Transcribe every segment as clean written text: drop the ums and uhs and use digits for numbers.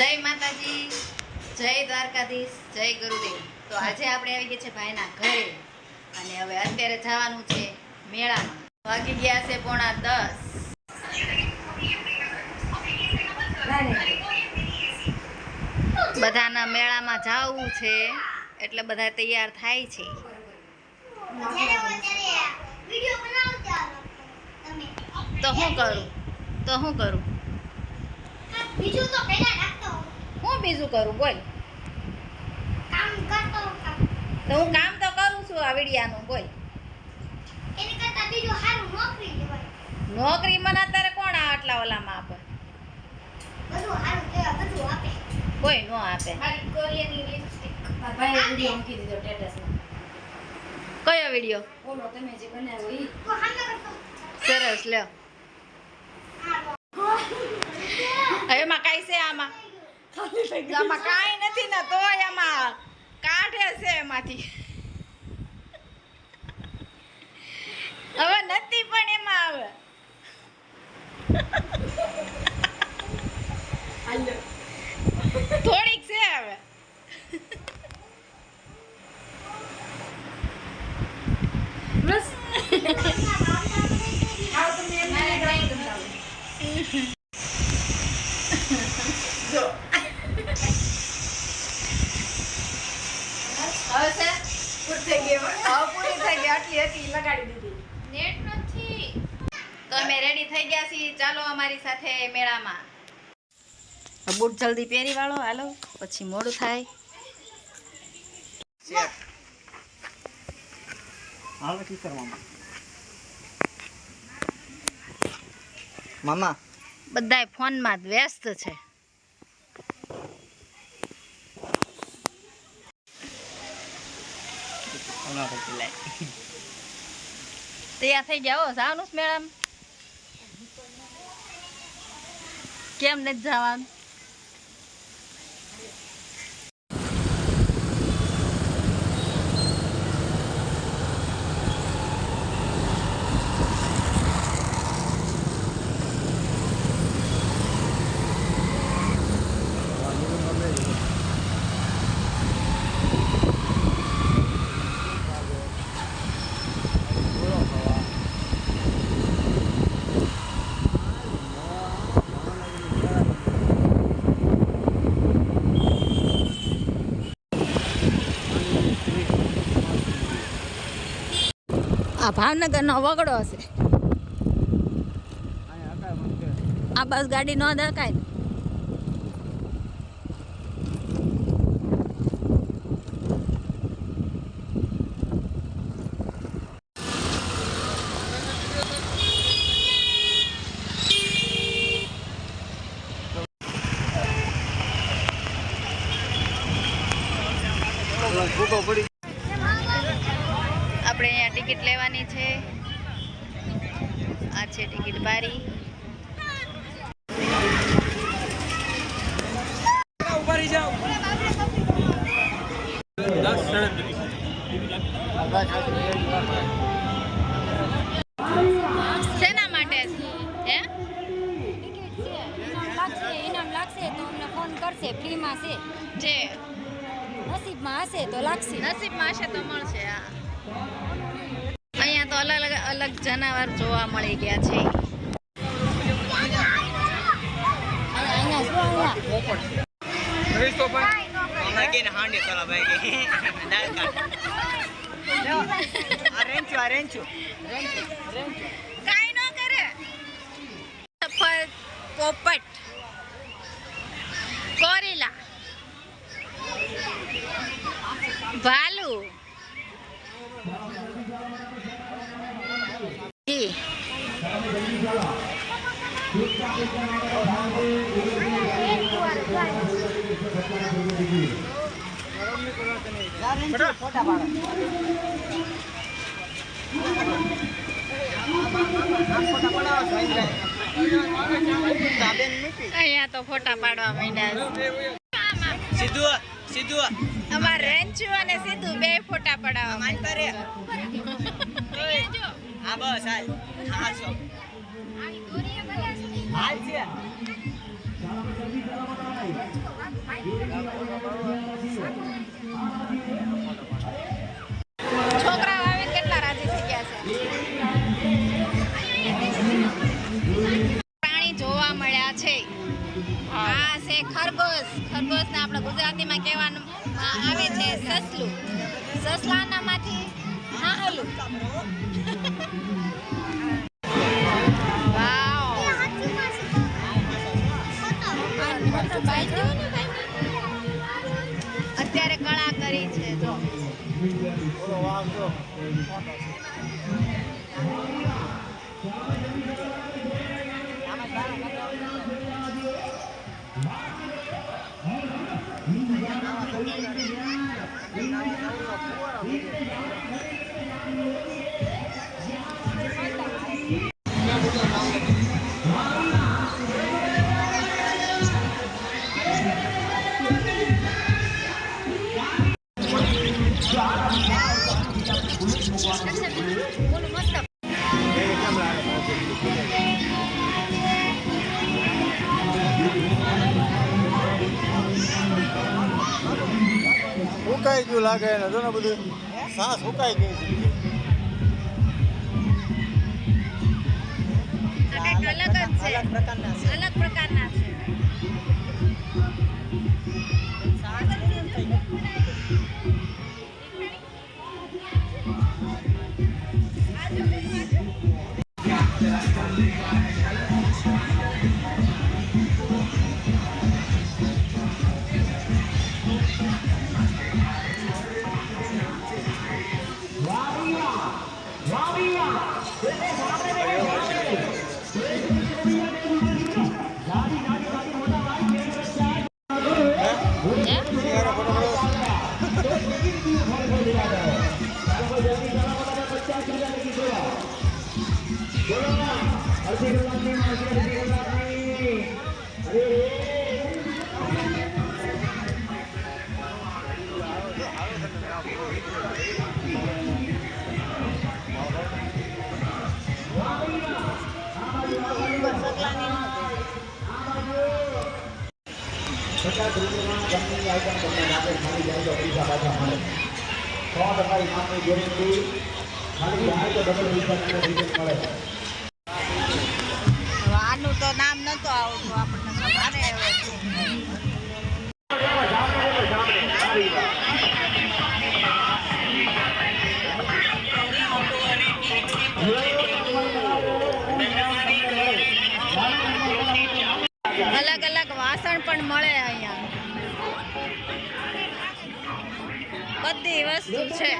જય માતાજી, જય દ્વારકાધીશ, જય ગુરુદેવ। તો આજે આપણે આવી ગયા છે ભાઈના ઘરે અને હવે અત્યારે જવાનું છે મેળામાં। વાગી ગયા છે 9:30। બધાના મેળામાં જવું છે એટલે બધા તૈયાર થાય છે। તો શું કરું બીજું તો પહેલા રાખતો હું બીજું કરું બોલ। કામ કરતો તો હું કામ તો કરું છું આ વિડિયાનું બોલ। એની કરતા બીજું સારું નોકરી લેવાય। નોકરી મને અત્યારે કોણ આટલા ઓલામાં આપે? બધું સારું કહેવાય, બધું આપે। કોઈ નો આપે। મારી કોરિયાની લિપસ્ટિક ભાઈ વિડિયો મૂકી દીધો સ્ટેટસમાં। કયો વિડિયો? ઓલો તમે જે બનાવ્યો ઈ તો હામે કરતો સરસ લ્યો। એમાં કાઈ છે આમાં કાઈ નથી ને તો એમાં કાઢે છે એમાંથી હવે નથી પણ એમાં આવે થોડીક છે હવે બસ આવ તમે મને ડ્રાઈંગ બતાવો જો હવે છે પૂરી થઈ ગઈ આટલી હતી લગાડી દીધી નેટ નથી તો અમે રેડી થઈ ગયા છીએ। ચાલો અમારી સાથે મેળામાં। બૂટ જલ્દી પહેરી વાળો હાલો પછી મોડું થાય। હાલો ટીચર મામા બધાય ફોનમાં જ વ્યસ્ત છે। તૈયાર થઈ ગયા હો જવાનું મેળામાં? કેમ નથી જવાનું? આ ભાવનગરનો વગડો હશે। આ બસ ગાડી ન દેખાય ને આપણે અહીંયા ટિકિટ લેવાની છે। આ છે ટિકિટ બારી। શેના માટે હે ઇનામ લાગશે તો અમને ફોન કરશે। ફ્રીમાં છે જે નસીબમાં હશે તો લાગશે। નસીબમાં હશે તો મળશે। હા અહીંયા તો અલગ અલગ જનાવર જોવા મળી ગયા છે। કાઈ ન કરે સફર પોપટ કોરીલા ભાલુ અહીંયા તો ફોટા પાડવા માંડ્યા। સીધું અમાર રેન્ચુ અને સીધુ બે ફોટા પડાવવા માંડ્યા। હા બસ હાલ હાલ છે છોકરાઓ આવીને કેટલા રાજી થઈ ગયા છે. પ્રાણી જોવા મળ્યા છે. આ છે ખરગોશ. ખરગોશને આપણે ગુજરાતીમાં કહેવાનું આવે છે સસલું. સસલાનામાંથી નાહલું. વાવ. અત્યારે કળા કરી છે જો. સુકાઈ ગયું લાગે ને જો ને બધું સાસ સુકાઈ ગઈ છે. કંઈક અલગ જ છે. અલગ પ્રકારના છે. અલગ પ્રકારના છે. આનું તો નામ નતો આવતું આપણને ખબર હવે. અલગ અલગ વાસણ પણ મળે અહીંયા. બધી વસ્તુ છે.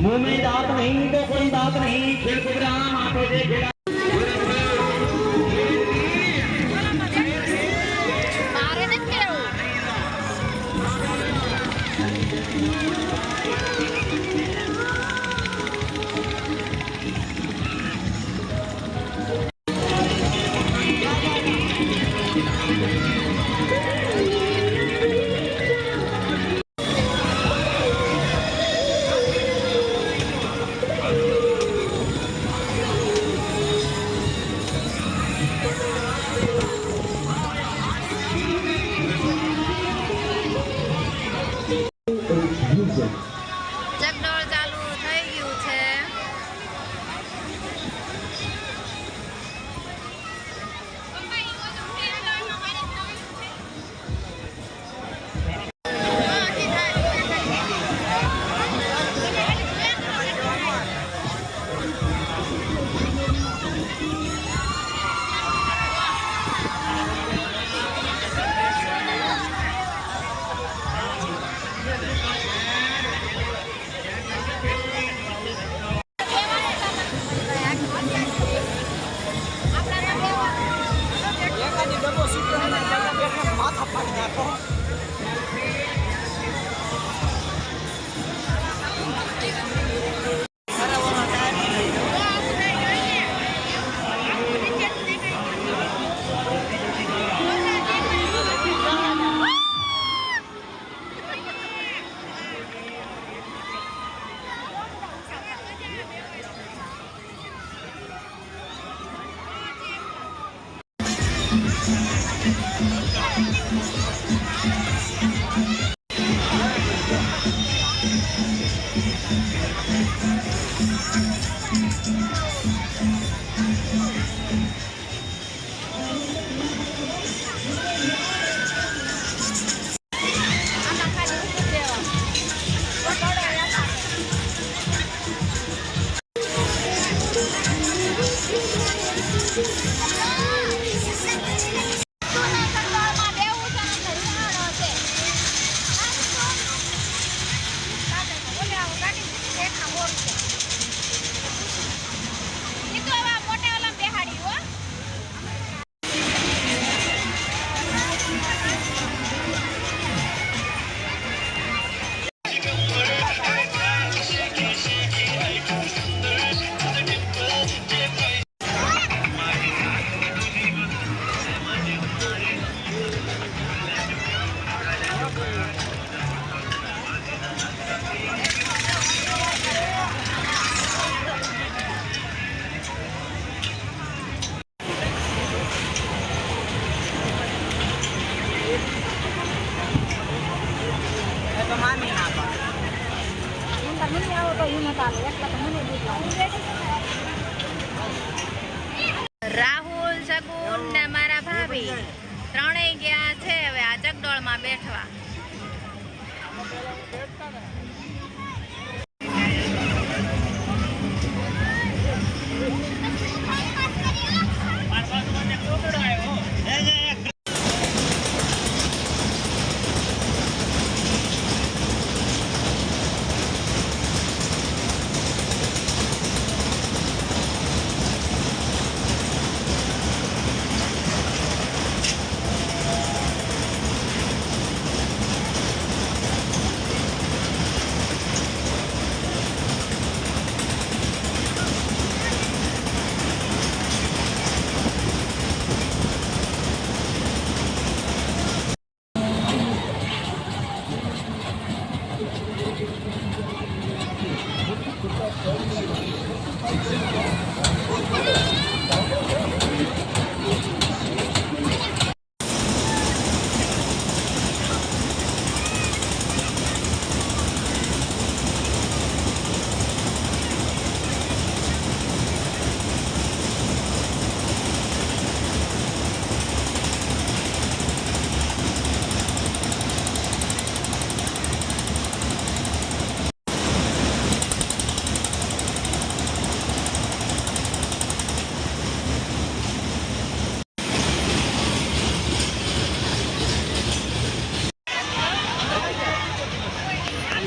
मुंह में दांत नहीं तो कोई बात नहीं, खेल प्रोग्राम आंखों से खेला। મને આવો તો હિંમત આવે એટલા તો મને બીક લાગે. રાહુલ, સગુન ને મારા ભાભી ત્રણેય ગયા છે હવે આ ચકડોળમાં બેઠવા.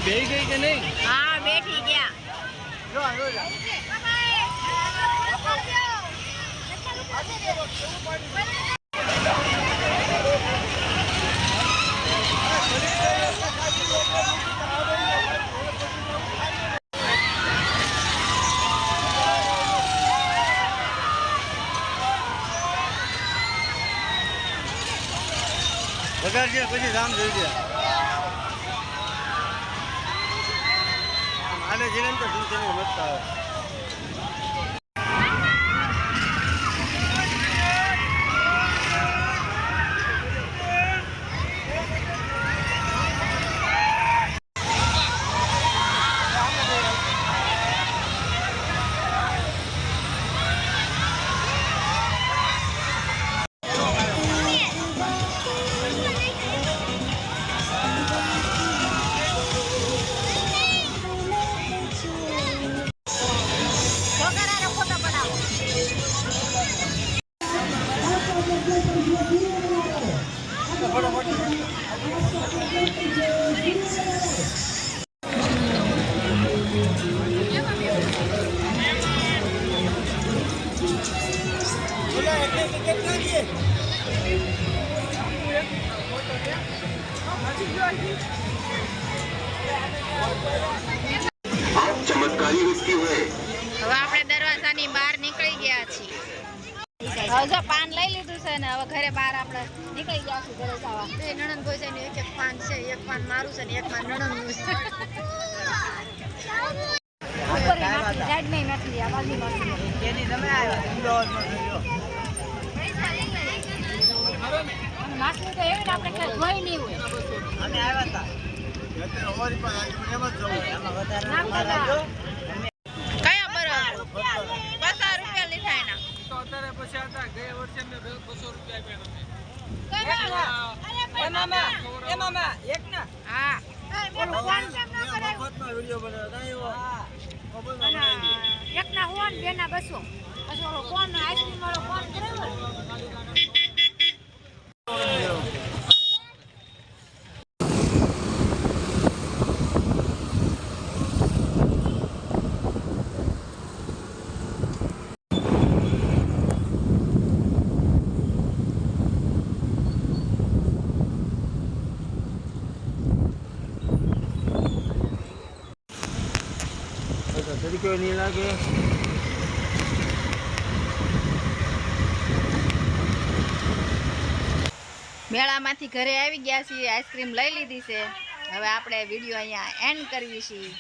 બેહી ગઈ કે નહીં? હા બેઠી ગયા. વગાડજે પછી રામ જોઈ દે આને જીને તો શું છે મસ્ત આવે. आप चमत्कारी व्यक्ति हैं। હવે આપણે દરવાજાની બહાર નીકળી ગયા છીએ. હવે જો પાન લઈ લીધું છે ને હવે ઘરે બહાર આપણે નીકળી ગયા છીએ ઘરે જવા. બે નણંદ કોઈ છે ને એક પાન છે, એક પાન મારું છે ને એક પાન નણંદનું છે. ઉપર નાખી સાઈડમાં નાખી આ બાજુમાં કેદી તમે આવ્યા? અમદાવાદમાં થઈ ગયો. માછલી તો એવી ને આપણે કઈ ધોઈ નહીં હોય. અમે આવ્યા હતા. અત્યારે અમારી પાસે એમ જ જવું. એમાં વધારે નામ રાખજો. કયા બરાબર 50 રૂપિયા લીધા એના. તો અત્યારે પછી હતા ગયા વર્ષે મેં 200 રૂપિયા આપ્યા એક ના હા ઓલું કોણ મફતમાં વિડીયો બનાવ્યો હા. મફતમાં બનાવી દે. એકના હોન બેના 200 પછી ઓલો કોણ આઈસ્ક્રીમ વાળો કોણ કરાવ્યો તરીકે નહીં લાગે. મેળામાંથી ઘરે આવી ગયા છીએ, આઈસ્ક્રીમ લઈ લીધી છે. હવે આપણે વિડીયો અહીંયા એન્ડ કરવી છીએ.